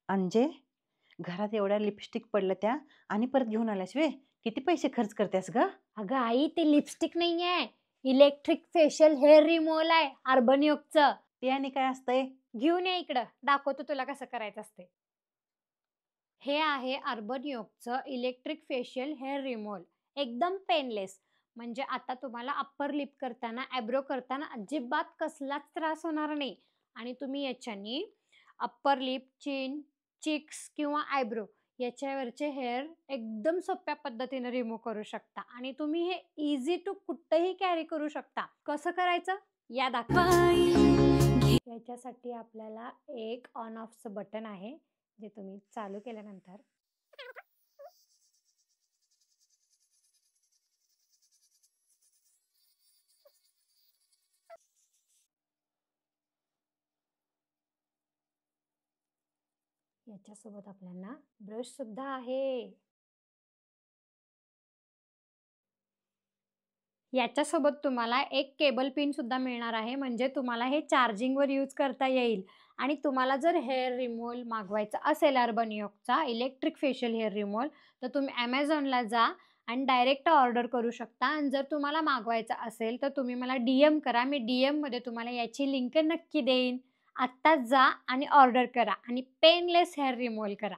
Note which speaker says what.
Speaker 1: अंजे, घरात एवढ्या लिपस्टिक पडल्या त्या आणि परत घेऊन आल्यास वे? किती पैसे खर्च करतेस ग?
Speaker 2: अगं आई, ते लिपस्टिक नाहीये, इलेक्ट्रिक फेशियल हेअर रिमूव्हल आहे अर्बन योगचं.
Speaker 1: ते आणि काय असतंय?
Speaker 2: घेऊन ये इकडं, दाखवतो तुला कसं करायचं असते. हे आहे अर्बन योगचं इलेक्ट्रिक फेशियल हेअर रिमूव्हल. एकदम पेनलेस. म्हणजे आता तुम्हाला अप्पर लिप करताना, आयब्रो करताना अजिबात कसलाच त्रास होणार नाही. आणि तुम्ही याच्यानी अप्पर लिप, चिन, चिक्स किंवा आयब्रो याच्यावरचे हेअर एकदम सोप्या पद्धतीने रिमूव्ह करू शकता. आणि तुम्ही हे इझी टू कुठंही कॅरी करू शकता. कसं करायचं या दाखवा. याच्यासाठी आपल्याला एक ऑन ऑफचं बटन आहे, जे तुम्ही चालू केल्यानंतर याच्यासोबत आपल्याला ब्रश सुद्धा आहे. याच्यासोबत तुम्हाला एक केबल पिन सुद्धा मिळणार आहे, म्हणजे तुम्हाला हे चार्जिंगवर यूज करता येईल. आणि तुम्हाला जर हेअर रिमूव्हल मागवायचा असेल अर्बन योगचा इलेक्ट्रिक फेशियल हेअर रिमूव्हल, तर तुम्ही ॲमेझॉनला जा आणि डायरेक्ट ऑर्डर करू शकता. आणि जर तुम्हाला मागवायचा असेल तर तुम्ही मला DM करा. मी DMमध्ये तुम्हाला याची लिंक नक्की देईन. आत्ताच जा आणि ऑर्डर करा आणि पेनलेस हेअर रिमूव्हल करा.